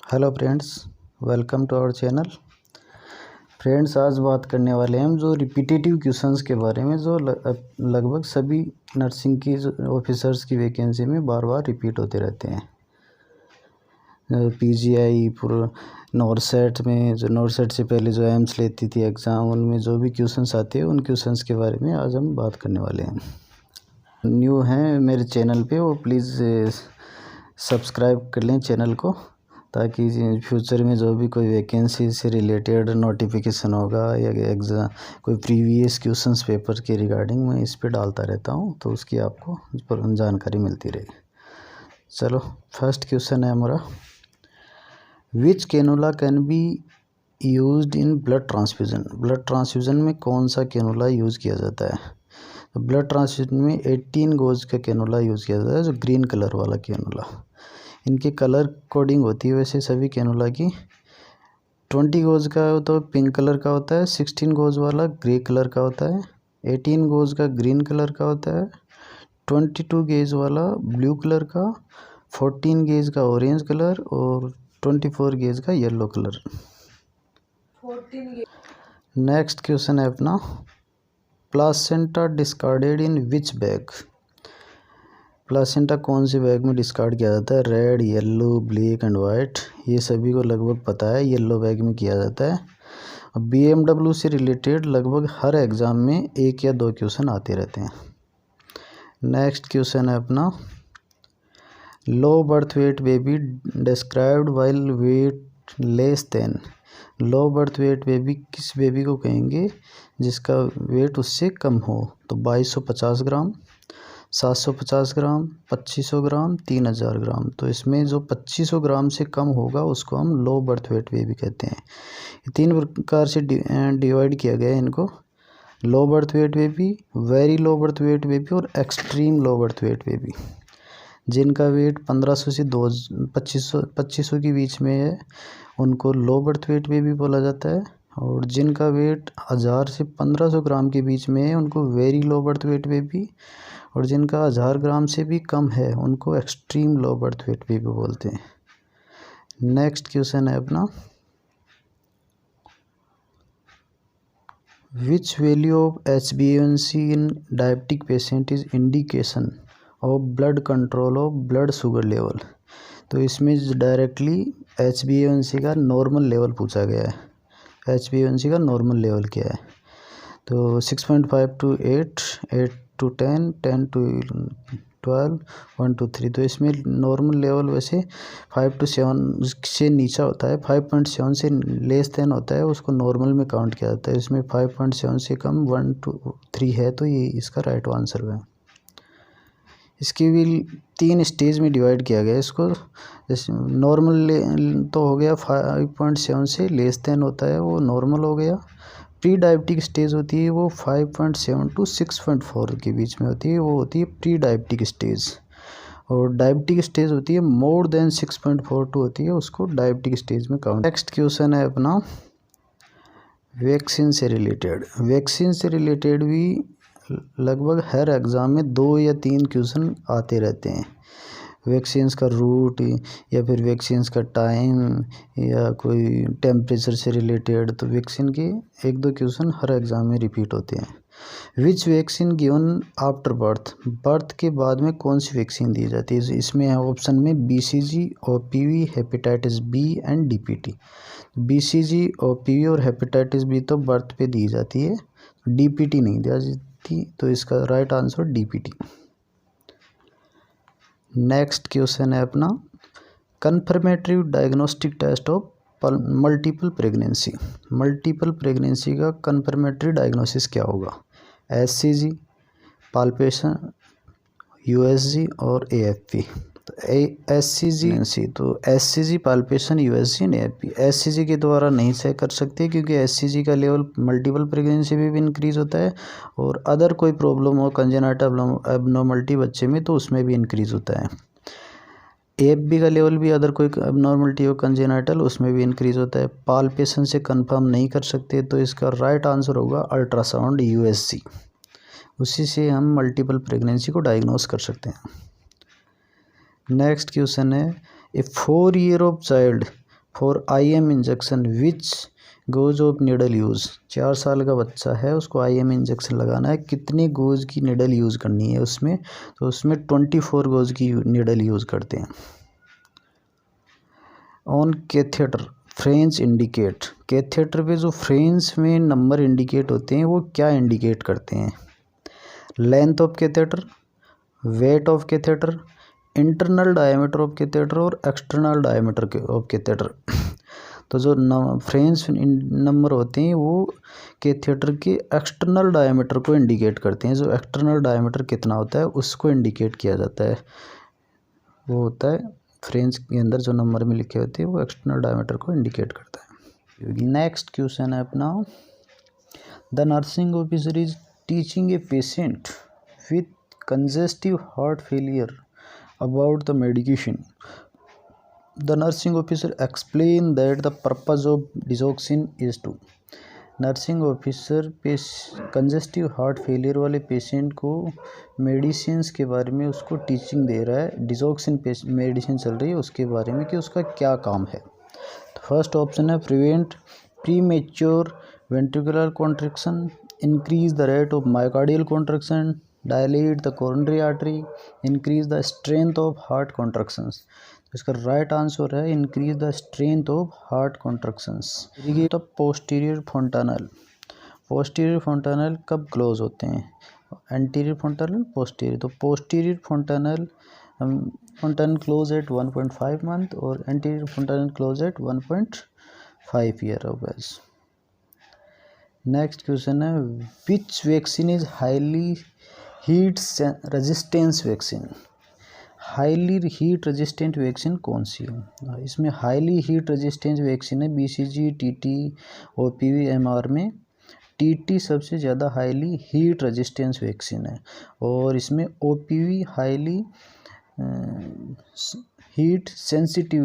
Hello friends, welcome to our channel. Friends, आज बात करने वाले हैं हम जो रिपीटेटिव क्वेश्चंस के बारे में, जो लगभग सभी नर्सिंग की ऑफिसर्स की वैकेंसी में बार बार रिपीट होते रहते हैं। पीजीआई पूरा नॉरसेट में, जो नॉरसेट से पहले जो एम्स लेती थी एग्ज़ाम, उनमें जो भी क्वेश्चंस आते हैं उन क्वेश्चंस के बारे में आज हम बात करने वाले हैं। न्यू हैं मेरे चैनल पे, वो प्लीज़ सब्सक्राइब कर लें चैनल को, ताकि फ्यूचर में जो भी कोई वैकेंसी से रिलेटेड नोटिफिकेशन होगा या एग्ज़ाम कोई प्रीवियस क्वेश्चंस पेपर के रिगार्डिंग मैं इस पे डालता रहता हूँ, तो उसकी आपको जानकारी मिलती रहे। चलो, फर्स्ट क्वेश्चन है हमारा, which cannula can be used in blood transfusion. Blood transfusion में कौन सा कैनुला यूज़ किया जाता है? तो ब्लड ट्रांसफ्यूज़न में 18 गोज का कैनुला यूज़ किया जाता है, जो ग्रीन कलर वाला कैनुला। इनके कलर कोडिंग होती है वैसे सभी कैनुला की। 20 गोज का तो पिंक कलर का होता है, 16 गोज वाला ग्रे कलर का होता है, 18 गोज का ग्रीन कलर का होता है, 22 गेज वाला ब्लू कलर का, 14 गेज का ऑरेंज कलर और 24 गेज का येलो कलर। नेक्स्ट क्वेश्चन है अपना, प्लासेंटा डिस्कार्डेड इन विच बैग। प्लासेंटा कौन से बैग में डिस्कार्ड किया जाता है? Red, yellow, black and white. ये सभी को लगभग पता है, येलो बैग में किया जाता है। अब BMW से रिलेटेड लगभग हर एग्ज़ाम में एक या दो क्वेश्चन आते रहते हैं। नेक्स्ट क्वेश्चन है अपना, लो birth weight baby described while weight less than. लो बर्थ वेट बेबी किस बेबी को कहेंगे जिसका वेट उससे कम हो? तो 2250 ग्राम, 750 ग्राम, 2500 ग्राम, 3000 ग्राम। तो इसमें जो 2500 ग्राम से कम होगा उसको हम लो बर्थ वेट बेबी कहते हैं। तीन प्रकार से डिवाइड किया गया है इनको, low birth weight baby, very low birth weight baby और extreme low birth weight baby. जिनका वेट 1500 से 2500 के बीच में है उनको लो बर्थ वेट बेबी बोला जाता है, और जिनका वेट 1000 से 1500 ग्राम के बीच में है उनको very low birth weight baby, और जिनका 1000 ग्राम से भी कम है उनको extreme low birth weight baby बोलते हैं। नेक्स्ट क्वेश्चन है अपना, which value of HbA1c in diabetic patient is indication of blood control of blood sugar level. तो इसमें डायरेक्टली HbA1c का नॉर्मल लेवल पूछा गया है। HbA1c का नॉर्मल लेवल क्या है? तो 6.5 to 8, 8 to 10, 10 to 12, 1 to 3। तो इसमें नॉर्मल लेवल वैसे 5 to 7 से नीचा होता है, 5.7 से लेस देन होता है, उसको नॉर्मल में काउंट किया जाता है। इसमें 5.7 से कम 1 to 3 है, तो ये इसका राइट आंसर है। इसकी भी 3 स्टेज में डिवाइड किया गया है इसको। जैसे नॉर्मल तो हो गया, 5.7 से लेस देन होता है वो नॉर्मल हो गया। प्री डायबिटिक स्टेज होती है वो 5.7 to 6.4 के बीच में होती है, वो होती है प्री डायबिटिक स्टेज। और डायबिटिक स्टेज होती है मोर देन 6.42 होती है, उसको डायबिटिक स्टेज में काउंट। नेक्स्ट क्वेश्चन है अपना, वैक्सीन से रिलेटेड। वैक्सीन से रिलेटेड भी लगभग हर एग्ज़ाम में 2 या 3 क्वेश्चन आते रहते हैं। वैक्सीन्स का रूट या फिर वैक्सीन्स का टाइम या कोई टेम्परेचर से रिलेटेड, तो वैक्सीन के 1-2 क्वेश्चन हर एग्ज़ाम में रिपीट होते हैं। विच vaccine given after birth. Birth के बाद में कौन सी वैक्सीन दी जाती है? इसमें है ऑप्शन में BCG, OPV, hepatitis B and DPT। BCG, OPV और हेपेटाइटिस B तो बर्थ पे दी जाती है, DPT नहीं दी जाती, तो इसका right answer DPT। Next question है अपना, confirmatory diagnostic test of multiple pregnancy. Multiple pregnancy का कन्फर्मेटरी डायग्नोसिस क्या होगा? HCG, पाल्पेशन, USG और AFP। तो HCG, तो HCG, palpation, USG and AFP। HCG के द्वारा नहीं चेक कर सकते क्योंकि HCG का लेवल मल्टीपल प्रेगनेंसी में भी इंक्रीज होता है, और अदर कोई प्रॉब्लम हो, कंजेनाइटल एबनॉर्मलिटी बच्चे में, तो उसमें भी इंक्रीज होता है। AFP का लेवल भी अदर कोई एबनॉर्मलिटी हो कंजेनाइटल, उसमें भी इंक्रीज होता है। पाल्पेशन से कंफर्म नहीं कर सकते, तो इसका राइट आंसर होगा अल्ट्रासाउंड USG। उसी से हम मल्टीपल प्रेगनेंसी को डायग्नोस कर सकते हैं। नेक्स्ट क्वेश्चन है, ए 4 year of child for IM injection which goes off needle use. 4 साल का बच्चा है, उसको IM इंजेक्शन लगाना है, कितनी गोज की निडल यूज़ करनी है उसमें, तो उसमें 24 गोज की निडल यूज़ करते हैं। On catheter French indicate, catheter पे जो फ्रेंच में नंबर इंडिकेट होते हैं वो क्या इंडिकेट करते हैं? Length of catheter, weight of catheter, internal diameter of catheter और एक्सटर्नल डायमीटर ऑफ कैथेटर। तो जो फ्रेंच नंबर होते हैं वो कैथेटर के एक्सटर्नल डायमीटर को इंडिकेट करते हैं। जो एक्सटर्नल डायमीटर कितना होता है उसको इंडिकेट किया जाता है, वो होता है फ्रेंच के अंदर जो नंबर में लिखे होते हैं वो एक्सटर्नल डायमीटर को इंडिकेट करता है। नेक्स्ट क्वेश्चन है अपना, the nursing officer is teaching a patient with congestive heart failure about the medication. The nursing officer explained that the purpose of digoxin is to। Nursing officer congestive heart failure वाले patient को medicines के बारे में उसको teaching दे रहा है। Digoxin medicine चल रही है उसके बारे में कि उसका क्या काम है। तो फर्स्ट ऑप्शन है prevent premature ventricular contraction, increase the rate of myocardial contraction, dilate the coronary artery, increase the strength of heart contractions. तो इसका राइट आंसर है increase the strength of heart contractions. तो पोस्टीरियर फोंटानल, पोस्टीरियर फोंटानल कब close होते हैं? Anterior fontanelle, posterior. तो posterior fontanelle close at 1.5 month और anterior fontanelle close at 1.5 year of age. Next question है, विच vaccine is highly heat resistance vaccine. Highly heat resistant vaccine कौन सी है? इसमें highly heat resistant vaccine है BCG, TT, OPV, MR में TT सबसे ज़्यादा highly heat resistance vaccine है और इसमें OPV highly heat sensitive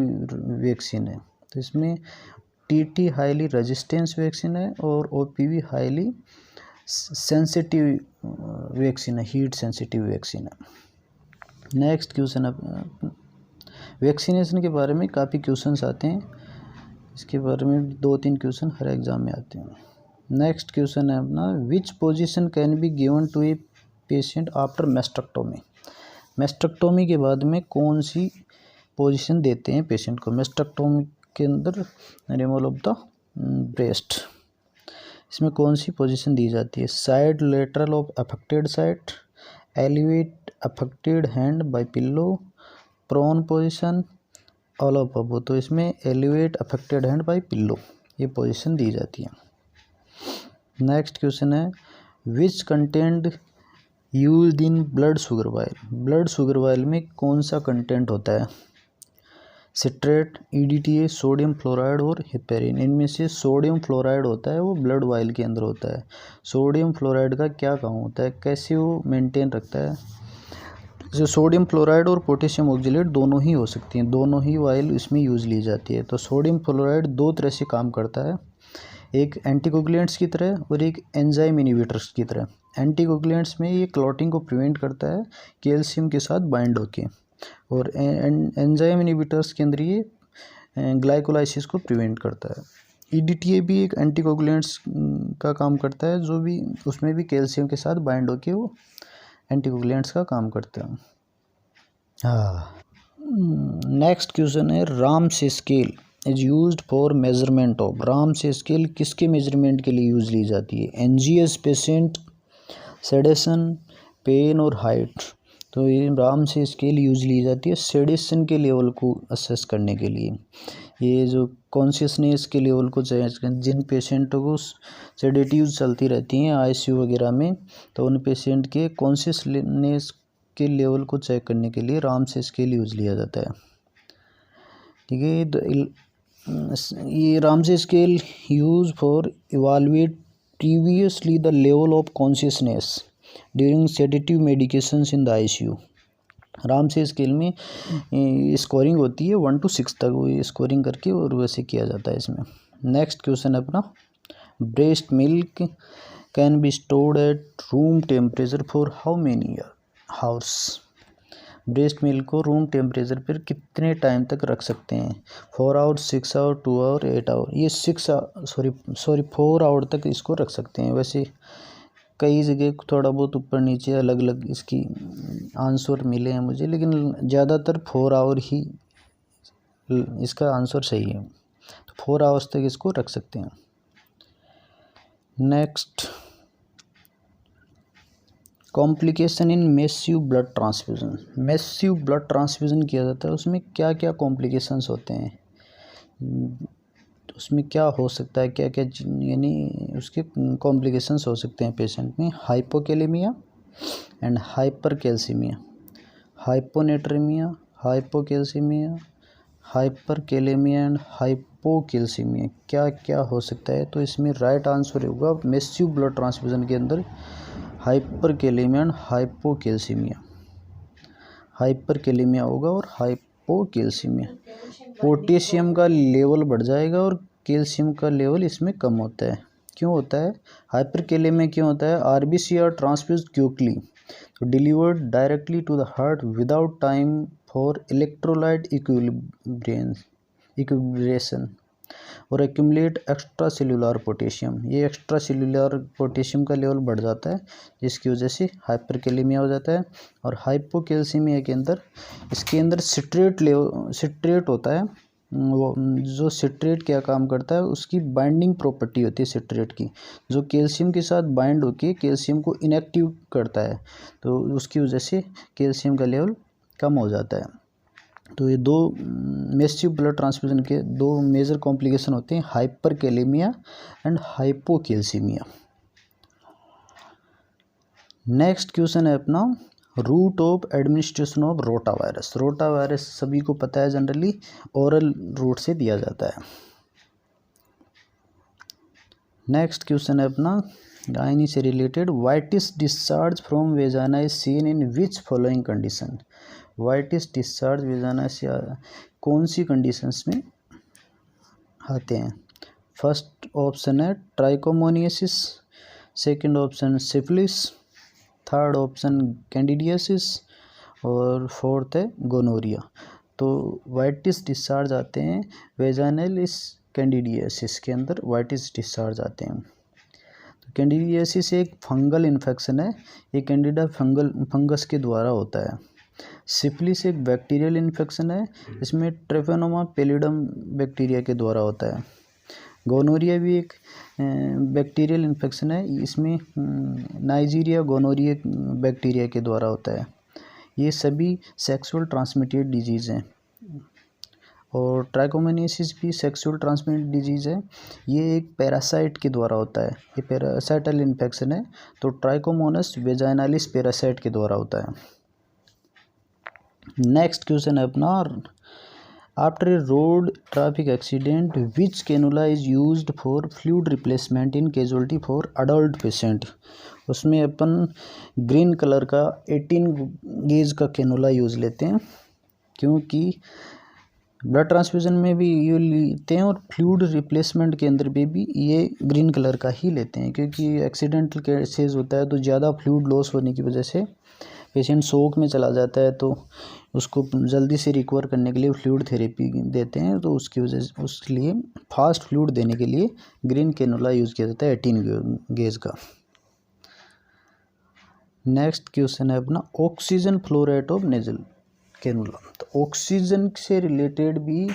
vaccine है। तो इसमें TT हाईली रेजिस्टेंस वैक्सीन है और OPV हाईली सेंसिटिव वैक्सीन है, हीट सेंसिटिव वैक्सीन है। नेक्स्ट क्वेश्चन है, वैक्सीनेशन के बारे में काफ़ी क्वेश्चंस आते हैं, इसके बारे में 2-3 क्वेश्चन हर एग्ज़ाम में आते हैं। नेक्स्ट क्वेश्चन है अपना, which position can be given to a patient after mastectomy. Mastectomy के बाद में कौन सी पोजीशन देते हैं पेशेंट को? मेस्टेक्टोमी के अंदर रिमूवल ऑफ द ब्रेस्ट, इसमें कौन सी पोजीशन दी जाती है? Side lateral of affected site, elevate affected hand by pillow, prone position, all of above. तो इसमें elevate affected hand by pillow ये पोजीशन दी जाती है। नेक्स्ट क्वेश्चन है, which content used in blood sugar vial. Blood sugar vial में कौन सा कंटेंट होता है? सिट्रेट, EDTA, सोडियम फ्लोराइड और हेपेरिन। इनमें से सोडियम फ्लोराइड होता है वो ब्लड वायल के अंदर होता है। सोडियम फ्लोराइड का क्या काम होता है, कैसे वो मेंटेन रखता है? जैसे सोडियम फ्लोराइड और पोटेशियम ऑक्जेलेट दोनों ही हो सकती हैं, दोनों ही वायल इसमें यूज़ ली जाती है। तो सोडियम फ्लोराइड 2 तरह से काम करता है, एक एंटीकोगुलेंट्स की तरह और एक एंजाइम इनहिबिटर्स की तरह। एंटीकोगुलेंट्स में ये क्लॉटिंग को प्रिवेंट करता है कैल्शियम के साथ बाइंड होके, और एंजाइम इनहिबिटर्स के अंदर ये ग्लाइकोलाइसिस को प्रिवेंट करता है। EDTA भी एक एंटीकोगुलेंट्स का काम करता है, जो भी उसमें भी कैल्शियम के साथ बाइंड होके वो एंटीकोगुलेंट्स का काम करता है। हाँ, नेक्स्ट क्वेश्चन है, Ramsay scale is used for measurement of. Ramsay scale किसके मेजरमेंट के लिए यूज़ ली जाती है? NGS पेशेंट, सेडेशन, पेन और हाइट। तो ये रामसे स्केल यूज़ ली जाती है सेडेशन के लेवल को असेस करने के लिए। ये जो कॉन्शियसनेस के लेवल को जिन पेशेंटों को सेडेटिव्स चलती रहती हैं ICU वगैरह में, तो उन पेशेंट के कॉन्शियसनेस के लेवल को चेक करने के लिए रामसे स्केल यूज़ लिया जाता है। ठीक है, ये Ramsay scale use for evaluate previously the level of consciousness during sedative medications in the ICU। Ramsay scale में स्कोरिंग होती है 1 to 6 तक, वो स्कोरिंग करके और वैसे किया जाता है इसमें। नेक्स्ट क्वेश्चन है अपना, breast milk can be stored at room temperature for how many hours. Breast milk को रूम टेम्परेचर पर कितने टाइम तक रख सकते हैं? 4 आवर, 6 आवर, 2 आवर, 8 आवर। ये 4 आवर तक इसको रख सकते हैं। वैसे कई जगह थोड़ा बहुत ऊपर नीचे अलग अलग इसकी आंसर मिले हैं मुझे, लेकिन ज़्यादातर 4 आवर ही इसका आंसर सही है। तो 4 आवर्स तक इसको रख सकते हैं। नेक्स्ट, कॉम्प्लिकेशन इन massive blood transfusion. Massive blood transfusion किया जाता है, उसमें क्या क्या कॉम्प्लिकेशंस होते हैं, उसमें क्या हो सकता है, क्या क्या यानी उसके कॉम्प्लिकेशंस हो सकते हैं पेशेंट में? Hypokalemia and hypercalcemia, hyponatremia, hypocalcemia, hyperkalemia and hypocalcemia. क्या क्या हो सकता है? तो इसमें राइट आंसर होगा मैसिव ब्लड ट्रांसफ्यूज़न के अंदर हाइपरकैलेमिया एंड हाइपोकैल्सीमिया। हाइपरकैलेमिया होगा और हाइपोकैल्सीमिया। पोटेशियम का लेवल बढ़ जाएगा और कैल्शियम का लेवल इसमें कम होता है। क्यों होता है? हाइपरकैलेमिया क्यों होता है? RBC are transfused quickly, delivered directly to the heart without time for electrolyte equilibration और एक्यूमुलेट एक्स्ट्रा सेलुलर पोटेशियम। ये एक्स्ट्रा सेलुलर पोटेशियम का लेवल बढ़ जाता है, जिसकी वजह से हाइपरकैलेमिया हो जाता है। और हाइपोकैल्सीमिया के अंदर इसके अंदर सिट्रेट होता है। वो जो सिट्रेट क्या काम करता है, उसकी बाइंडिंग प्रॉपर्टी होती है सिट्रेट की, जो कैल्शियम के साथ बाइंड होकर कैल्शियम को इनएक्टिव करता है, तो उसकी वजह से कैल्शियम का लेवल कम हो जाता है। तो ये दो मैसिव ब्लड ट्रांसफ्यूजन के दो मेजर कॉम्प्लिकेशन होते हैं, hyperkalemia and hypocalcemia. Next question है अपना, route of administration of rotavirus. Rotavirus सभी को पता है, जनरली ओरल रूट से दिया जाता है। नेक्स्ट क्वेश्चन है अपना गायनी से related, whitish discharge from vagina is seen in which following condition. Whitish discharge vagina से कौन सी कंडीशंस में आते हैं? फर्स्ट ऑप्शन है trichomoniasis, second option syphilis, third option candidiasis और फोर्थ है गोनोरिया। तो वाइटिस डिस्चार्ज आते हैं वेजानल कैंडिडियासिस के अंदर वाइटिस डिस्चार्ज आते हैं। तो कैंडिडियासिस एक फंगल इन्फेक्शन है, ये कैंडिडा फंगस के द्वारा होता है। सिफिलिस एक बैक्टीरियल इन्फेक्शन है, इसमें ट्रेफोनोमा पेलिडम बैक्टीरिया के द्वारा होता है। गोनोरिया भी एक बैक्टीरियल इन्फेक्शन है, इसमें नाइजीरिया गोनोरिया बैक्टीरिया के द्वारा होता है। ये सभी सेक्सुअल ट्रांसमिटेड डिजीज़ हैं। और ट्राइकोमोनियासिस भी सेक्सुअल ट्रांसमिटेड डिजीज़ है, ये एक पैरासाइट के द्वारा होता है, ये पैरासाइटल इन्फेक्शन है। तो ट्राइकोमोनस वेजाइनालिस पैरासाइट के द्वारा होता है। नेक्स्ट क्वेश्चन है अपना, after a road traffic accident which cannula is used for fluid replacement in casualty for adult patient. उसमें अपन ग्रीन कलर का 18 गेज का कैनुला यूज़ लेते हैं, क्योंकि ब्लड ट्रांसफ्यूजन में भी ये लेते हैं और फ्लूइड रिप्लेसमेंट के अंदर भी ये ग्रीन कलर का ही लेते हैं, क्योंकि एक्सीडेंटल केसेस होता है तो ज़्यादा फ्लूइड लॉस होने की वजह से पेशेंट शोक में चला जाता है, तो उसको जल्दी से रिकवर करने के लिए फ्लूइड थेरेपी देते हैं। तो उसकी वजह से उसके लिए फास्ट फ्लूइड देने के लिए ग्रीन कैनुला यूज़ किया जाता है 18 गेज का। नेक्स्ट क्वेश्चन है अपना, oxygen flow rate of nasal cannula. तो ऑक्सीजन से रिलेटेड भी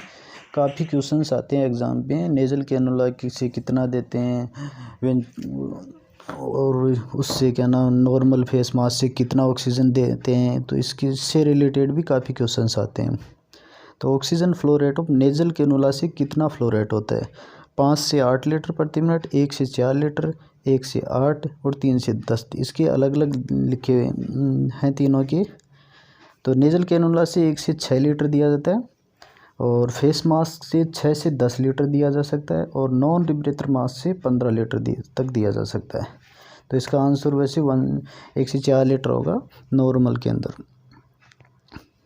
काफ़ी क्वेश्चंस आते हैं एग्ज़ाम पे। नेजल कैनुला से कितना देते हैं और उससे क्या ना नॉर्मल फेस मास्क से कितना ऑक्सीजन देते हैं, तो इसके से रिलेटेड भी काफ़ी क्वेश्चंस आते हैं। तो oxygen flow rate of nasal cannula से कितना फ्लो रेट होता है? 5 से 8 लीटर प्रति मिनट, 1 से 4 लीटर, 1 से 8 और 3 से 10। इसके अलग अलग लिखे हैं तीनों के। तो नेजल कैनुला से 1 से 6 लीटर दिया जाता है और फेस मास्क से 6 से 10 लीटर दिया जा सकता है और नॉन रिब्रेथर मास्क से 15 लीटर तक दिया जा सकता है। तो इसका आंसर वैसे 1 से 4 लीटर होगा नॉर्मल के अंदर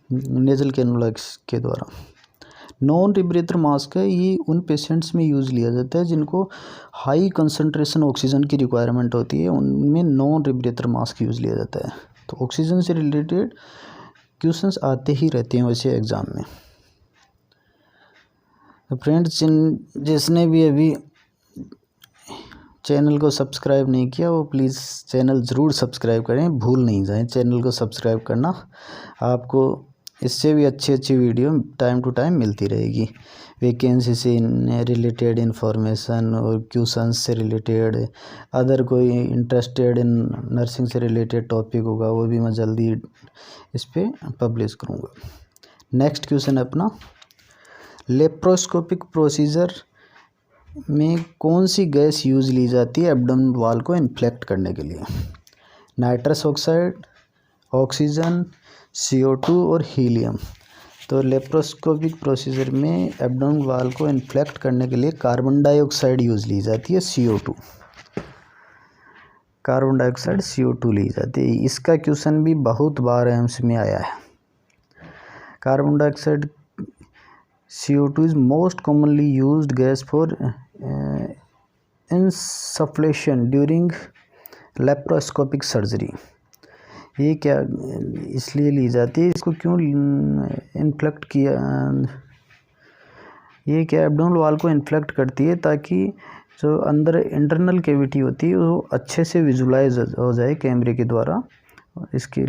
नेजल कैनुला के द्वारा। नॉन रिब्रेथर मास्क है, ये उन पेशेंट्स में यूज़ लिया जाता है जिनको हाई कंसंट्रेशन ऑक्सीजन की रिक्वायरमेंट होती है, उनमें नॉन रिब्रेथर मास्क यूज़ लिया जाता है। तो ऑक्सीजन से रिलेटेड क्वेश्चंस आते ही रहते हैं वैसे एग्ज़ाम में। तो फ्रेंड्स, जिसने भी अभी चैनल को सब्सक्राइब नहीं किया वो प्लीज़ चैनल ज़रूर सब्सक्राइब करें, भूल नहीं जाएं चैनल को सब्सक्राइब करना। आपको इससे भी अच्छी वीडियो टाइम टू टाइम मिलती रहेगी। वैकेंसी से रिलेटेड इन्फॉर्मेशन और क्वेश्चंस से रिलेटेड, अदर कोई इंटरेस्टेड इन नर्सिंग से रिलेटेड टॉपिक होगा वो भी मैं जल्दी इस पर पब्लिश करूँगा। नेक्स्ट क्वेश्चन है अपना, लेप्रोस्कोपिक प्रोसीजर में कौन सी गैस यूज़ ली जाती है एब्डोमेन वॉल को इन्फ्लेक्ट करने के लिए? नाइट्रस ऑक्साइड, ऑक्सीजन, CO2 और हीलियम। तो लेप्रोस्कोपिक प्रोसीजर में एब्डोमेन वॉल को इन्फ्लेक्ट करने के लिए कार्बन डाइऑक्साइड यूज़ ली जाती है, CO2। कार्बन डाइऑक्साइड CO2 ली जाती है। इसका क्वेश्चन भी बहुत बार एम्स में आया है। Carbon dioxide CO2 is most commonly used gas for insufflation during laparoscopic surgery। ये क्या इसलिए ली जाती है, इसको क्यों इन्फ्लेक्ट किया, ये क्या एब्डोमेनल वॉल को इन्फ्लेक्ट करती है ताकि जो अंदर इंटरनल कैविटी होती है वो अच्छे से विजुलाइज हो जाए कैमरे के द्वारा। इसकी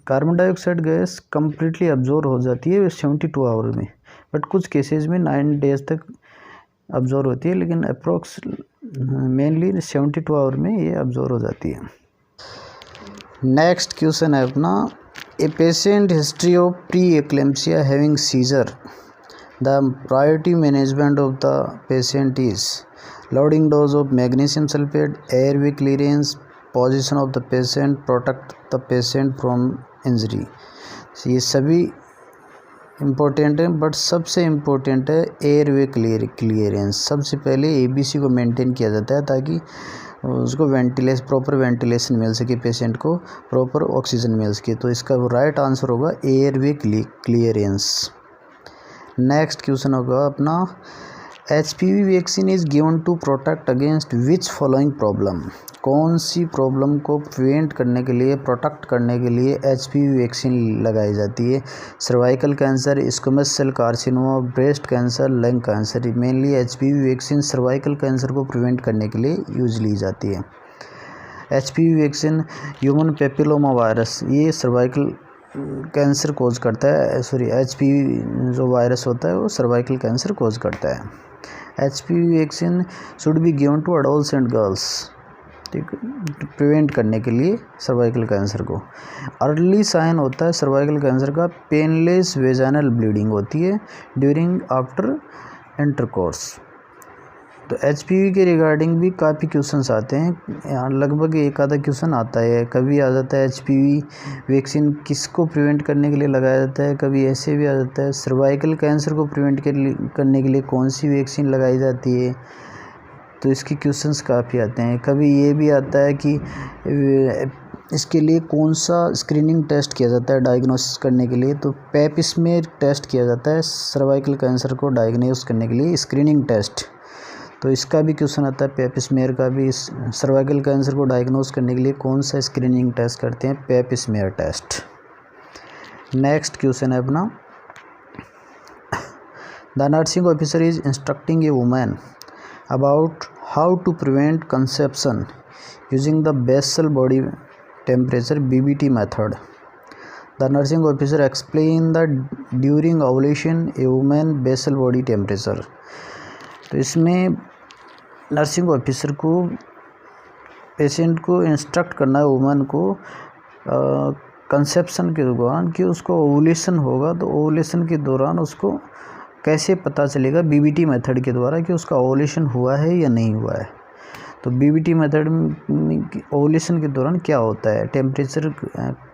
carbon dioxide gas completely absorb हो जाती है 72 आवर में, बट कुछ केसेस में 9 डेज तक अब्जॉर्ब होती है, लेकिन अप्रोक्स मेनली 72 आवर में ये अब्जॉर्ब हो जाती है। नेक्स्ट क्वेश्चन है अपना, a patient history of pre eclampsia having seizure, the priority management of the patient is loading dose of magnesium sulphate, airway clearance, position of the patient, protect the patient from injury. ये सभी important है, but सबसे important है airway clearance. सबसे पहले ABC को maintain किया जाता है ताकि उसको प्रॉपर वेंटिलेशन मिल सके, पेशेंट को प्रॉपर ऑक्सीजन मिल सके। तो इसका राइट आंसर होगा एयरवे क्लियरेंस। नेक्स्ट क्वेश्चन होगा अपना, HPV vaccine is given to protect against which following problem. कौन सी प्रॉब्लम को प्रिवेंट करने के लिए, प्रोटेक्ट करने के लिए HPV वैक्सीन लगाई जाती है? Cervical cancer, squamous cell carcinoma, breast cancer, lung cancer. Mainly HPV vaccine cervical cancer को प्रिवेंट करने के लिए यूज ली जाती है। HPV vaccine human papillomavirus, ये सर्वाइकल कैंसर कोज करता है। HPV जो वायरस होता है वो सर्वाइकल कैंसर कोज करता है। HPV vaccine should be given to adolescent girls, ठीक, प्रिवेंट करने के लिए सर्वाइकल कैंसर को। अर्ली साइन होता है सर्वाइकल कैंसर का, पेनलेस वेजाइनल ब्लीडिंग होती है ड्यूरिंग आफ्टर इंटरकोर्स। तो HPV के रिगार्डिंग भी काफ़ी क्वेश्चंस आते हैं, लगभग एक आधा क्वेश्चन आता है। कभी आ जाता है HPV वैक्सीन किसको प्रिवेंट करने के लिए लगाया जाता है, कभी ऐसे भी आ जाता है सर्वाइकल कैंसर को प्रिवेंट करने के लिए कौन सी वैक्सीन लगाई जाती है। तो इसके क्वेश्चंस काफ़ी आते हैं। कभी ये भी आता है कि इसके लिए कौन सा स्क्रीनिंग टेस्ट किया जाता है डायग्नोसिस करने के लिए, तो पैप स्मेयर टेस्ट किया जाता है सर्वाइकल कैंसर को डायग्नोस करने के लिए, स्क्रीनिंग टेस्ट। तो इसका भी क्वेश्चन आता है पैप स्मेयर का भी, सर्वाइकल कैंसर को डायग्नोस करने के लिए कौन सा स्क्रीनिंग टेस्ट करते हैं, pap smear test. Next question है अपना, the nursing officer is instructing a women about how to prevent conception using the basal body temperature BBT method. The nursing officer explained that during ovulation a woman basal body temperature. तो इसमें nursing officer को patient को instruct करना है women को conception के दौरान कि उसको ओवुलेशन होगा, तो ओवुलेशन के दौरान उसको कैसे पता चलेगा BBT मेथड के द्वारा कि उसका ओवुलेशन हुआ है या नहीं हुआ है। तो BBT मेथड में ओवुलेशन के दौरान क्या होता है, टेम्परेचर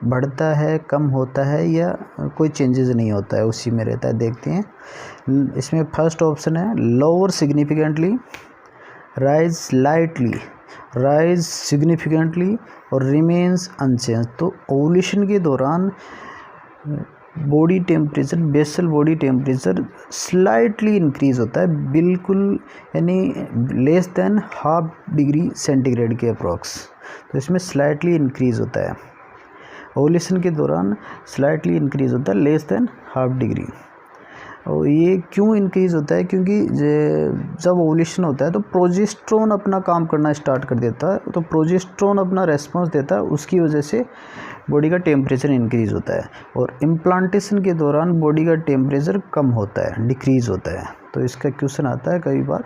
बढ़ता है, कम होता है या कोई चेंजेस नहीं होता है, उसी में रहता है। देखते हैं, इसमें फर्स्ट ऑप्शन है lower significantly, rise slightly, rise significantly और रिमेन्स अनचेंज। तो ओवुलेशन के दौरान body temperature, basal body temperature slightly increase होता है, बिल्कुल यानी लेस देन ½ डिग्री सेंटीग्रेड के अप्रॉक्स। तो इसमें स्लाइटली इंक्रीज़ होता है। ओवुलेशन के दौरान स्लाइटली इंक्रीज होता है लेस देन हाफ डिग्री। और ये क्यों इंक्रीज़ होता है, क्योंकि जब ओवुलेशन होता है तो प्रोजेस्टेरोन अपना काम करना स्टार्ट कर देता है, तो प्रोजेस्टेरोन अपना रेस्पॉन्स देता है, उसकी वजह से बॉडी का टेम्परेचर इंक्रीज़ होता है। और इम्प्लांटेशन के दौरान बॉडी का टेम्परेचर कम होता है, डिक्रीज़ होता है। तो इसका क्वेश्चन आता है कई बार,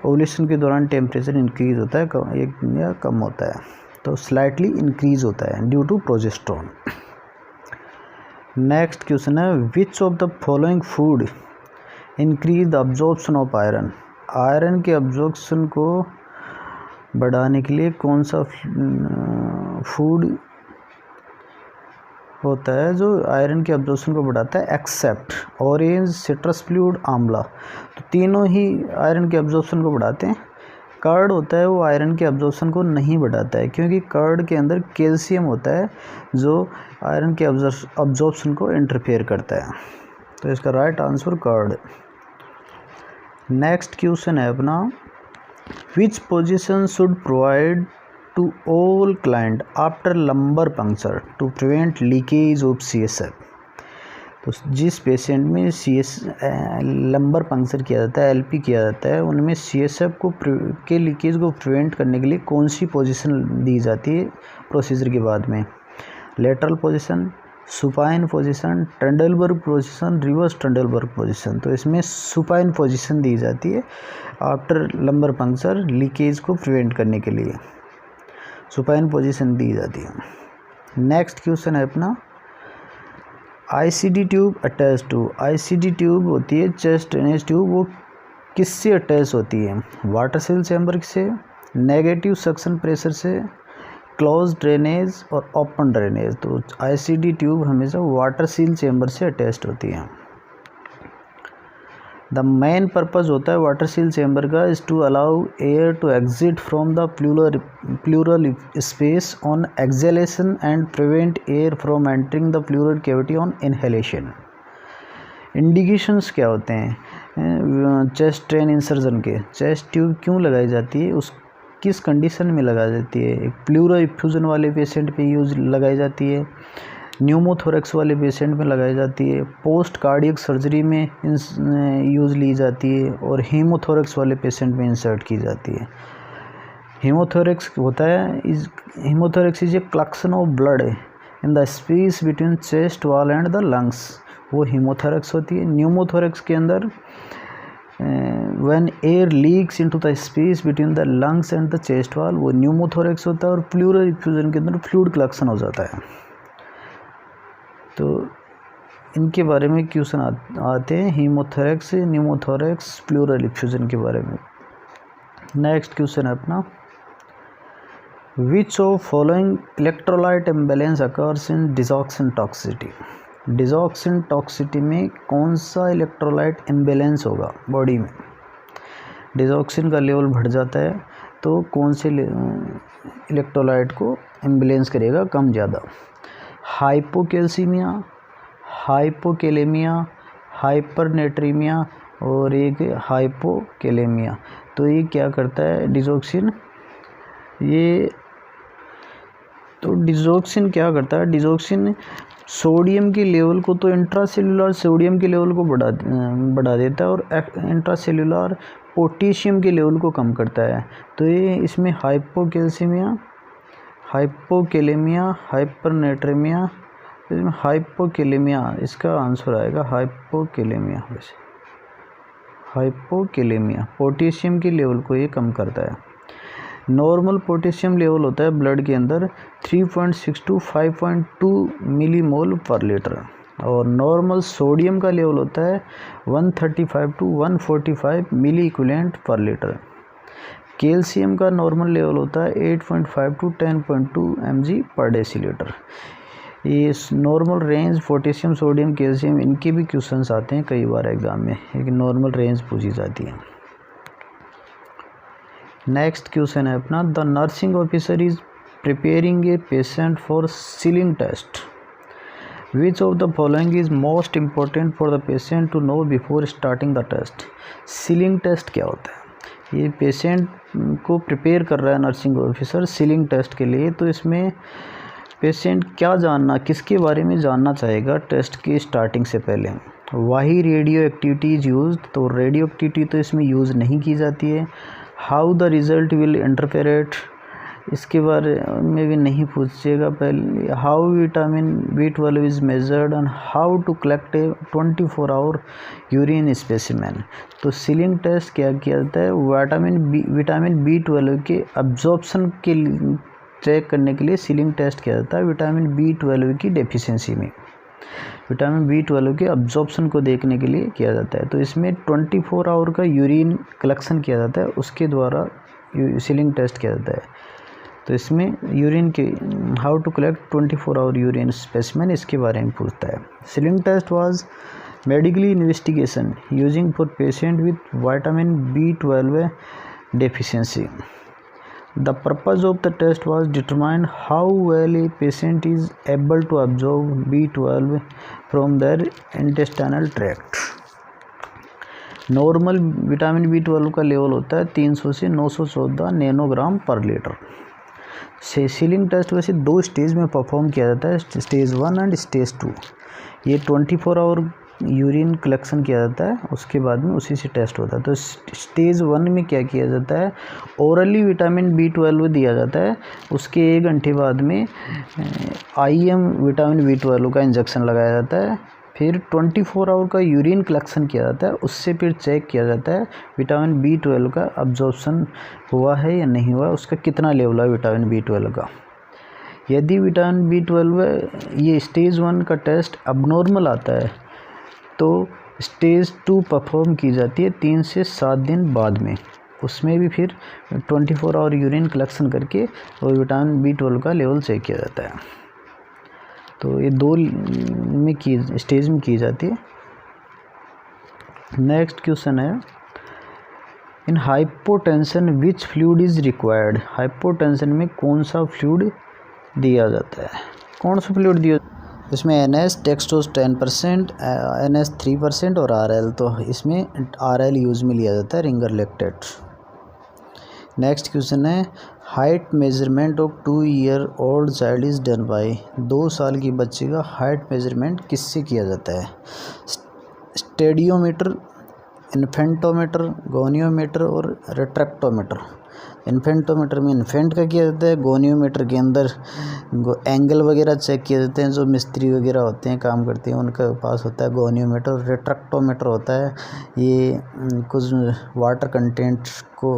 ओवुलेशन के दौरान टेम्परेचर इंक्रीज़ होता है या कम होता है, तो स्लाइटली इंक्रीज़ होता है due to progesterone. Next question है, which of the following food increase the absorption of iron. Iron के अब्जॉर्प्शन को बढ़ाने के लिए कौन सा फूड होता है जो आयरन के अब्जॉर्प्शन को बढ़ाता है, एक्सेप्ट ऑरेंज, सिट्रस फ्लूइड, आंवला। तो तीनों ही आयरन के अब्जॉर्प्शन को बढ़ाते हैं। कर्ड होता है वो आयरन के अब्जॉर्प्शन को नहीं बढ़ाता है, क्योंकि कर्ड के अंदर कैल्शियम होता है जो आयरन के अब्जॉर्प्शन को इंटरफेयर करता है। तो इसका right answer curd. Next question है अपना, which position should provide to all client after lumbar puncture to prevent leakage of CSF। तो जिस पेशेंट में लंबर पंक्चर किया जाता है, LP किया जाता है, उनमें CSF के लीकेज को प्रिवेंट करने के लिए कौन सी पोजीशन दी जाती है प्रोसीजर के बाद में? Lateral position, supine position, Trendelenburg position, reverse Trendelenburg position. तो इसमें सुपाइन पोजीशन दी जाती है आफ्टर लंबर पंक्चर लीकेज को प्रिवेंट करने के लिए, सुपाइन पोजीशन दी जाती है। नेक्स्ट क्वेश्चन है अपना, ICD tube attach to. ICD tube होती है चेस्ट ड्रेनेज ट्यूब, वो किससे अटैच होती है? वाटर सील चैम्बर से, नेगेटिव सक्शन प्रेशर से, क्लोज ड्रेनेज और ओपन ड्रेनेज। तो ICD ट्यूब हमेशा वाटर सील चैम्बर से अटैच्ड होती है। द मेन पर्पज़ होता है वाटर सील चैम्बर का is to allow air to exit from the pleural space on exhalation and prevent air from entering the pleural cavity on inhalation. Indications क्या होते हैं chest drain insertion के? Chest tube क्यों लगाई जाती है, उस किस कंडीशन में लगाई जाती है? एक प्लूरल इफ्यूजन वाले पेशेंट पे लगाई जाती है, न्यूमोथोरेक्स वाले पेशेंट में लगाई जाती है, पोस्ट कार्डियक सर्जरी में यूज़ ली जाती है, और हीमोथोरेक्स वाले पेशेंट में इंसर्ट की जाती है। हीमोथोरेक्स होता है haemothorax is a collection of blood in the space between chest wall and the lungs, वो हीमोथोरेक्स होती है। न्यूमोथोरेक्स के अंदर when air leaks into the space between the lungs and the chest wall, वो pneumothorax होता है। और pleural effusion के अंदर फ्लूइड कलेक्शन हो जाता है। तो इनके बारे में क्वेश्चन आते हैं, हीमोथोरेक्स, न्यूमोथोरेक्स, प्लूरल इफ्यूजन के बारे में। नेक्स्ट क्वेश्चन है अपना, which of following electrolyte imbalance occurs in digoxin toxicity. Digoxin toxicity में कौन सा इलेक्ट्रोलाइट इम्बैलेंस होगा बॉडी में? डिसऑक्सिन का लेवल बढ़ जाता है तो कौन से इलेक्ट्रोलाइट को इम्बैलेंस करेगा, कम ज़्यादा? हाइपोकैल्सीमिया, हाइपोकैलेमिया, हाइपरनेट्रीमिया और एक हाइपोकैलेमिया। तो ये क्या करता है डिसऑक्सिन, डिसऑक्सिन क्या करता है? डिसऑक्सिन सोडियम के लेवल को, तो इंट्रासेल्युलर सोडियम के लेवल को बढ़ा देता है और इंट्रासेल्युलर पोटेशियम के लेवल को कम करता है। तो ये इसमें हाइपोकैल्सीमिया, हाइपोकैलेमिया, हाइपरनेट्रेमिया, इसमें हाइपोकैलेमिया इसका आंसर आएगा, हाइपोकैलेमिया। वैसे हाइपोकैलेमिया पोटेशियम के लेवल को ये कम करता है। नॉर्मल पोटेशियम लेवल होता है ब्लड के अंदर 3.6 to 5.2 मिलीमोल पर लीटर, और नॉर्मल सोडियम का लेवल होता है 135 to 145 मिली इक्विवेलेंट पर लीटर। कैल्शियम का नॉर्मल लेवल होता है 8.5 to 10.2 mg पर डेसीलीटर। ये normal range potassium, sodium, calcium, इनके भी क्वेश्चंस आते हैं कई बार एग्जाम में, एक नॉर्मल रेंज पूछी जाती है। नेक्स्ट क्वेश्चन है अपना, the nursing officer is preparing a patient for Schilling test. Which of the following is most important for the patient to know before starting the test. Schilling test क्या होता है? ये patient को prepare कर रहा है नर्सिंग ऑफिसर सीलिंग टेस्ट के लिए, तो इसमें पेशेंट क्या जानना, किसके बारे में जानना चाहेगा टेस्ट की स्टार्टिंग से पहले? Why radioactivity is use, तो रेडियो एक्टिविटी तो इसमें यूज़ नहीं की जाती है। How the result will interpret, इसके बारे में भी नहीं पूछिएगा पहले। How vitamin B12 is measured and how to collect a 24 hour urine specimen. तो सीलिंग टेस्ट क्या किया जाता है, विटामिन B12 के अब्जॉर्प्शन के चेक करने के लिए सीलिंग टेस्ट किया जाता है। विटामिन B12 की डेफिशिएंसी में विटामिन B12 के अब्जॉर्प्शन को देखने के लिए किया जाता है। तो इसमें 24 आवर का यूरिन कलेक्शन किया जाता है, उसके द्वारा सीलिंग टेस्ट किया जाता है। तो इसमें यूरिन के how to collect 24 hour urine specimen, इसके बारे में पूछता है। Schilling test was medically investigation using for patient with vitamin B12 deficiency. The purpose of the test was determine how well a patient is able to absorb B12 from their intestinal tract. Normal vitamin B12 का level होता है 300 से 914 nanogram पर litre. Ceiling test वैसे 2 stage में perform किया जाता है, स्टेज 1 एंड स्टेज 2। ये 24 आवर यूरिन कलेक्शन किया जाता है, उसके बाद में उसी से टेस्ट होता है। तो स्टेज 1 में क्या किया जाता है, ओरली विटामिन B12 दिया जाता है, उसके 1 घंटे बाद में IM विटामिन B12 का इंजेक्शन लगाया जाता है। फिर 24 आवर का यूरिन कलेक्शन किया जाता है, उससे फिर चेक किया जाता है विटामिन B12 का अब्जॉर्प्शन हुआ है या नहीं हुआ, उसका कितना लेवल है विटामिन B12 का। यदि विटामिन B12 ये स्टेज 1 का टेस्ट अबनॉर्मल आता है तो स्टेज 2 परफॉर्म की जाती है 3 से 7 दिन बाद में। उसमें भी फिर 24 आवर यूरिन कलेक्शन करके और विटामिन B12 का लेवल चेक किया जाता है। तो ये 2 स्टेज में की जाती है। नेक्स्ट क्वेश्चन है, in hypotension which fluid is required. Hypotension में कौन सा फ्लूइड दिया जाता है, कौन सा फ्लूइड दिया? इसमें NS टेक्सटोज 10%, NS 3% और RL, तो इसमें RL यूज़ में लिया जाता है, रिंगर लैक्टेट। नेक्स्ट क्वेश्चन है, height measurement of 2 year old child is done by. 2 साल की बच्चे का हाइट मेजरमेंट किससे किया जाता है? स्टेडियोमीटर, इन्फेंटोमीटर, गोनियोमीटर और रेट्रैक्टोमीटर। इन्फेंटोमीटर में इन्फेंट का किया जाता है, गोनियोमीटर के अंदर एंगल वगैरह चेक किए जाते हैं, जो मिस्त्री वगैरह होते हैं काम करते हैं उनके पास होता है गोनियोमीटर। रेट्रैक्टोमीटर होता है ये कुछ वाटर कंटेंट को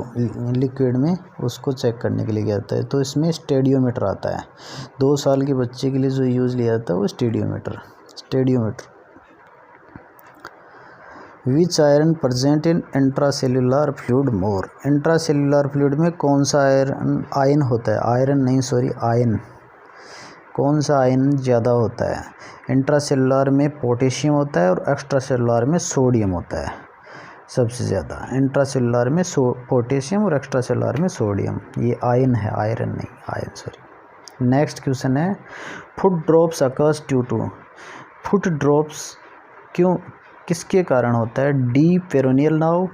लिक्विड में उसको चेक करने के लिए किया जाता है। तो इसमें स्टेडियोमीटर आता है। 2 साल के बच्चे के लिए जो यूज़ लिया जाता है वो stadiometer. Which iron present in intracellular fluid more. Intracellular fluid में कौन सा आयन होता है, आयन कौन सा आयन ज़्यादा होता है? इंट्रासेल्युलर में पोटेशियम होता है और एक्स्ट्रा सेल्युलर में सोडियम होता है सबसे ज़्यादा। इंट्रासेल्युलर में पोटेशियम और एक्स्ट्रा सेल्युलर में सोडियम। ये आयन है, आयरन नहीं, आयन सॉरी। नेक्स्ट क्वेश्चन है, foot drops occurs due to. Foot drops किसके कारण होता है? Deep peroneal nerve,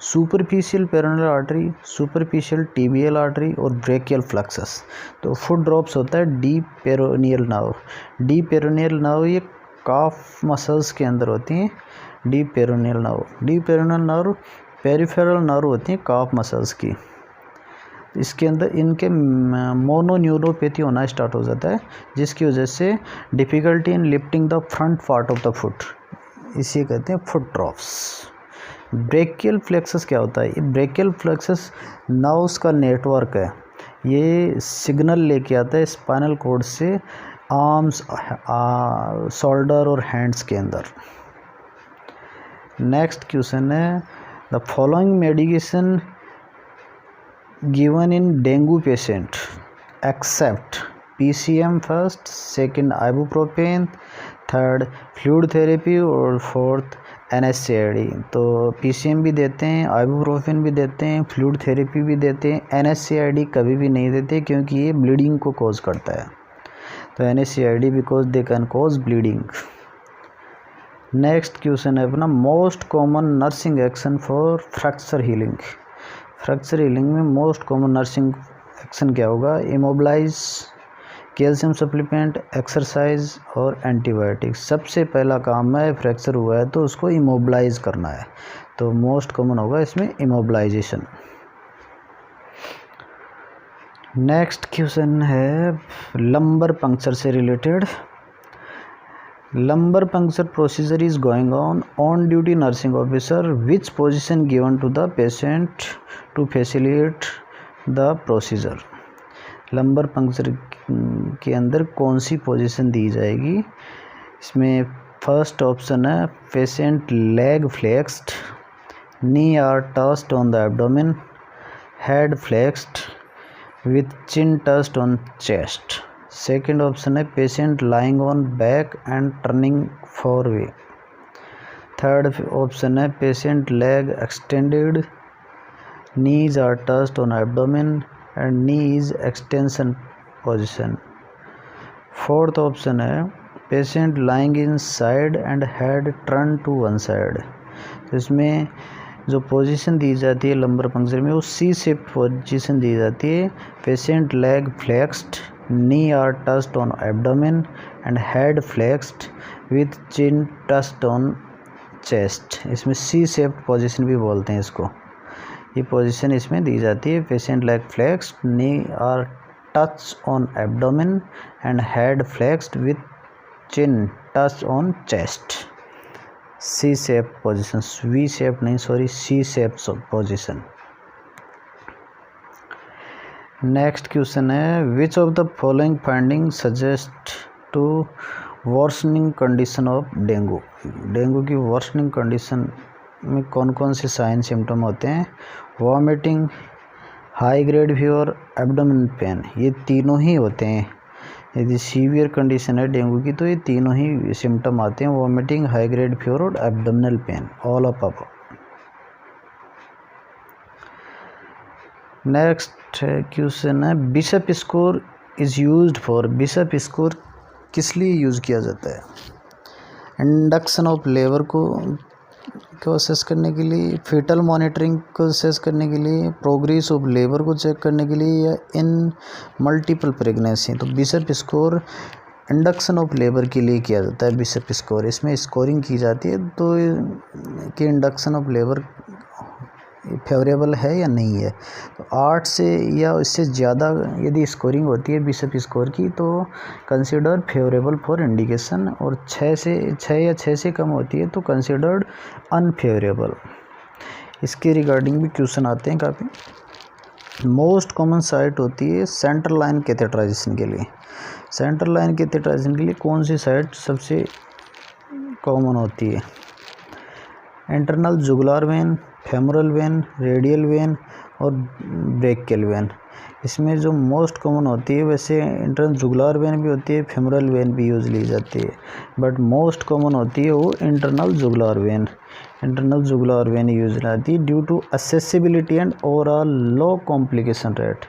superficial peroneal artery, superficial tibial artery और ब्रेकियल फ्लक्सस। तो फुट ड्रॉप्स होता है deep peroneal nerve. Deep peroneal nerve ये काफ मसल्स के अंदर होती हैं। Deep peroneal nerve peripheral nerve होती हैं काफ मसल्स की। इसके अंदर इनके मोनोन्यूरोपैथी होना स्टार्ट हो जाता है, जिसकी वजह से difficulty in lifting the front part of the foot, इसे कहते हैं फुट ड्रॉप्स। ब्रेकियल फ्लेक्सस क्या होता है? ये ब्रेकियल फ्लेक्सस नर्व्स का नेटवर्क है, ये सिग्नल लेके आता है स्पाइनल कॉर्ड से आर्म्स, शोल्डर और हैंड्स के अंदर। नेक्स्ट क्वेश्चन है, the following medication given in dengue patient except PCM first, second ibuprofen, third fluid therapy और फोर्थ NSAID। तो PCM भी देते हैं, आइबुप्रोफेन भी देते हैं, फ्लूइड थेरेपी भी देते हैं। NSAID कभी भी नहीं देते क्योंकि ये ब्लीडिंग को कॉज करता है। तो NSAID because they can cause bleeding. Next question है अपना, most common nursing action for fracture healing. Fracture healing में मोस्ट कॉमन नर्सिंग एक्शन क्या होगा? इमोबिलाइज कैल्शियम सप्लीमेंट, एक्सरसाइज और एंटीबायोटिक। सबसे पहला काम है, फ्रैक्चर हुआ है तो उसको इमोबलाइज करना है, तो मोस्ट कॉमन होगा इसमें इमोबलाइजेशन। नेक्स्ट क्वेश्चन है लंबर पंक्चर से related. Lumbar puncture procedure is going on duty nursing officer which position given to the patient to facilitate the procedure. Lumbar puncture के अंदर कौन सी पोजीशन दी जाएगी? इसमें फर्स्ट ऑप्शन है patient leg flexed, knee are touched on the abdomen, head flexed with chin touched on chest. Second option है patient lying on back and turning forward. Third option है patient leg extended, knees are touched on abdomen and knees extension position. Fourth option है patient lying inside and head turned to one side. इसमें जो position दी जाती है lumbar puncture में वो सी shape position दी जाती है। Patient leg flexed, knee are touched on abdomen and head flexed with chin touched on chest. इसमें सी शेप पोजीशन भी बोलते हैं इसको। ये पोजीशन इसमें दी जाती है, patient leg flexed, knee are touch on abdomen and head flexed with chin touch on chest. C shape position, V shape नहीं sorry, C shape position. Next question है which of the following finding suggest to worsening condition of dengue. Dengue की worsening condition में कौन कौन से sign symptom होते हैं? Vomiting, high grade fever, abdomen pain, ये तीनों ही होते हैं। यदि सीवियर कंडीशन है डेंगू की तो ये तीनों ही सिम्टम आते हैं, वॉमिटिंग, हाई ग्रेड फीवर और abdominal pain, all of above. Next question है Bishop score is used for. Bishop score किस लिए यूज़ किया जाता है? इंडक्शन ऑफ लेबर को असेस करने के लिए, फीटल मॉनिटरिंग को असेस करने के लिए, प्रोग्रेस ऑफ लेबर को चेक करने के लिए, या इन मल्टीपल प्रेगनेंसी। तो bishop score induction of labour के लिए किया जाता है। बिशप स्कोर इसमें स्कोरिंग की जाती है तो कि इंडक्शन ऑफ लेबर फेवरेबल है या नहीं है। तो 8 से या इससे ज़्यादा यदि स्कोरिंग होती है बिशप स्कोर की तो कंसिडर फेवरेबल फॉर इंडिकेशन, और 6 से कम होती है तो कंसिडर्ड अनफेवरेबल। इसके रिगार्डिंग भी क्वेश्चन आते हैं काफ़ी। मोस्ट कॉमन साइट होती है सेंट्रल लाइन कैथेटराइजेशन के लिए। सेंट्रल लाइन कैथेटराइजेशन के लिए कौन सी साइट सबसे कॉमन होती है? Internal jugular vein, femoral vein, radial vein और ब्रेकियल वेन। इसमें जो मोस्ट कॉमन होती है, वैसे इंटरनल जुगुलार वेन भी होती है, फेमोरल वेन भी यूज़ ली जाती है, बट मोस्ट कॉमन होती है वो internal jugular vein. Internal jugular vein use आती है due to accessibility and overall low complication rate.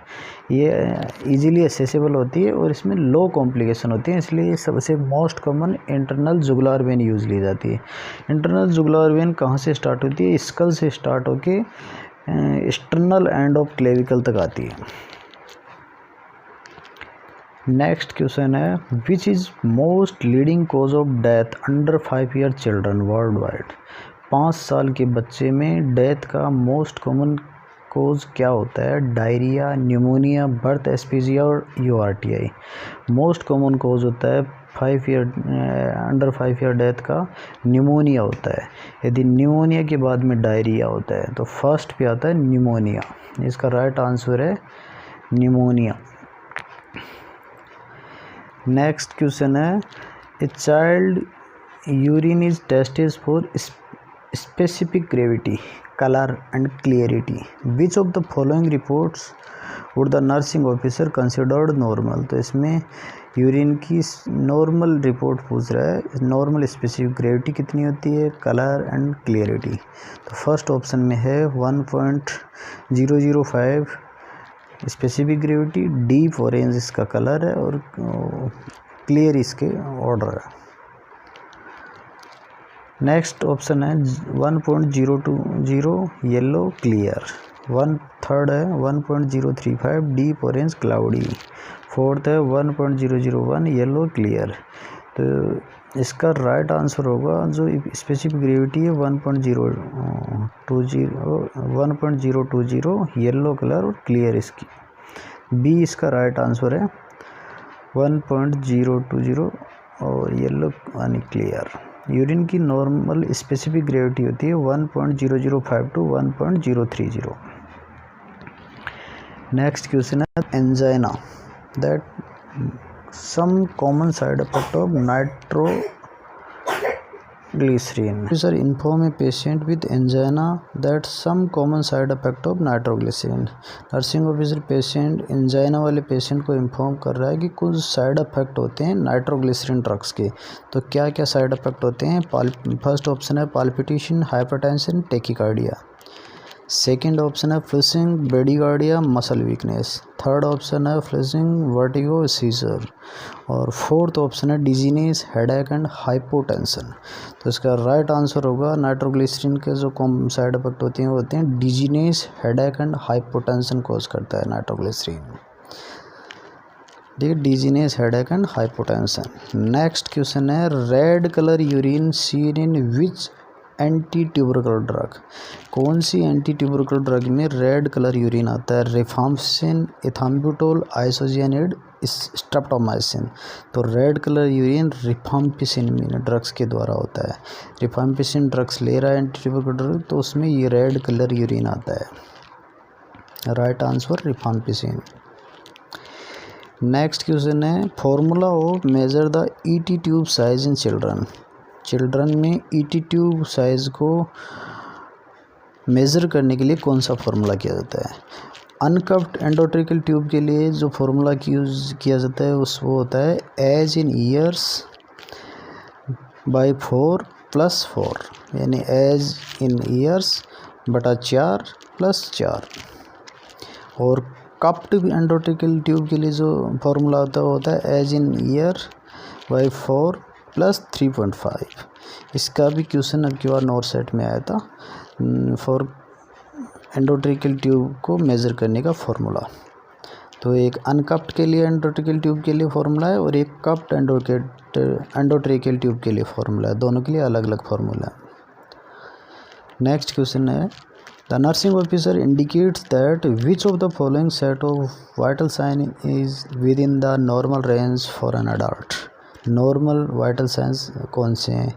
ये इजीली असेसिबल होती है और इसमें लो कॉम्प्लिकेशन होती है, इसलिए सबसे most common internal jugular vein use ली जाती है। इंटरनल जुगुलार वेन कहाँ से स्टार्ट होती है? स्कल से स्टार्ट होके एक्सटर्नल एंड ऑफ क्लेविकल तक आती है। नेक्स्ट क्वेश्चन है which is most leading cause of death under 5 year children world wide. 5 साल के बच्चे में डेथ का मोस्ट कॉमन कोज क्या होता है? डायरिया, न्यूमोनिया, बर्थ एस्पीजिया और यूआरटीआई। मोस्ट कॉमन कोज होता है अंडर 5 ईयर डेथ का न्यूमोनिया होता है। यदि न्यूमोनिया के बाद में डायरिया होता है तो फर्स्ट पे आता है न्यूमोनिया। इसका राइट आंसर है न्यूमोनिया। नेक्स्ट क्वेश्चन है a child urine is tested for specific gravity, colour and clarity. Which of the following reports would the nursing officer considered normal. तो इसमें यूरिन की नॉर्मल रिपोर्ट पूछ रहा है। Normal specific gravity कितनी होती है, कलर एंड क्लियरिटी। तो फर्स्ट ऑप्शन में है 1.005 स्पेसिफिक ग्रेविटी, डीप ऑरेंज इसका कलर है और क्लियर इसके ऑर्डर है। नेक्स्ट ऑप्शन है 1.020 येलो क्लियर। थर्ड है 1.035 डीप ऑरेंज क्लाउडी, फोर्थ है 1.001 येलो क्लियर। तो इसका राइट आंसर होगा जो स्पेसिफिक ग्रेविटी है 1.020 येलो कलर और क्लियर इसकी, बी इसका राइट आंसर है 1.020 और येलो यानी क्लियर। यूरिन की नॉर्मल स्पेसिफिक ग्रेविटी होती है 1.005 टू 1.030। नेक्स्ट क्वेश्चन है angina that some common side effect of nitroglycerin. Sir, inform a patient with angina that some common side effect of nitroglycerin. Nursing officer patient angina वाले patient को inform कर रहा है कि कुछ साइड इफेक्ट होते हैं नाइट्रोग्लिसरीन ड्रग्स के। तो क्या क्या साइड इफेक्ट होते हैं? फर्स्ट ऑप्शन है palpitation, hypertension, tachycardia. Second option है flushing, bradycardia, muscle weakness. Third option है फ्लशिंग, वर्टिगो, सीजर। और फोर्थ ऑप्शन है डिजीनेस, हेडेक एंड हाइपोटेंशन। तो इसका राइट आंसर होगा नाइट्रोग्लिसरीन के जो कॉमन साइड इफेक्ट होते हैं वो होते हैं dizziness, headache and hypotension cause करता है नाइट्रोग्लिसरीन। देखिए dizziness, headache and hypotension. Next question है red colour urine seen in which anti tubercular drug. कौन सी एंटी ट्यूबरकल ड्रग में रेड कलर यूरिन आता है? Rifampicin, ethambutol, isoniazid, streptomycin. तो red colour urine rifampicin drugs के द्वारा होता है। रिफाम्पिसिन ड्रग्स ले रहा है एंटी ट्यूबरकल ड्रग तो उसमें ये रेड कलर यूरिन आता है। Right answer rifampicin. Next question है formula of measure the ET tube size in children. Children में ईटी ट्यूब साइज को मेज़र करने के लिए कौन सा फॉर्मूला किया जाता है? अनकप्ड एंडोट्रिकल ट्यूब के लिए जो फॉर्मूला यूज़ किया जाता है वो होता है एज इन ईयर्स बाई 4 + 4, यानी एज इन ईयर्स बटा 4 + 4। और कप्ड एंडोट्रिकल ट्यूब के लिए जो फॉर्मूला होता है एज इन ईयर बाई 4 + 3.5। इसका भी क्वेश्चन अब की बार नोट सेट में आया था फॉर एंडोट्रिकल ट्यूब को मेज़र करने का फॉर्मूला। तो एक अनकप्ड के लिए एंडोट्रिकल ट्यूब के लिए फॉर्मूला है और एक कप्ड एंडोट्रिकल ट्यूब के लिए फॉर्मूला है, दोनों के लिए अलग अलग फॉर्मूला है। नेक्स्ट क्वेश्चन है the nursing officer indicates that which of the following set of vital sign is within the normal range for an adult. Normal vital signs कौन से हैं?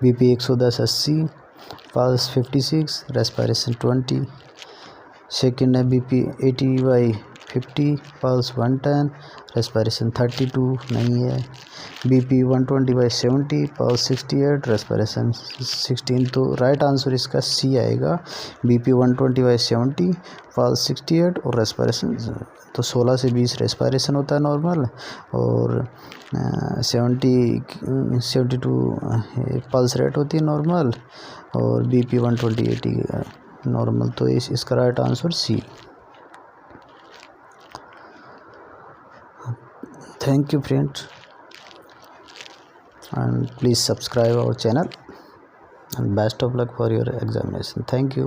BP 110/80, pulse 56, respiration 20। सेकेंड है BP 80/50, pulse 110, respiration 32 नहीं है। BP 120/70, pulse 68, respiration 16। तो right answer इसका सी आएगा, BP 120/70, pulse 68 और रेस्पिरेशन। तो 16 से 20 रेस्पिरेशन होता है नॉर्मल और 72 पल्स रेट होती है नॉर्मल और बीपी 120/80 नॉर्मल। तो इसका right answer C. Thank you friends, and please subscribe our channel, and best of luck for your examination. Thank you.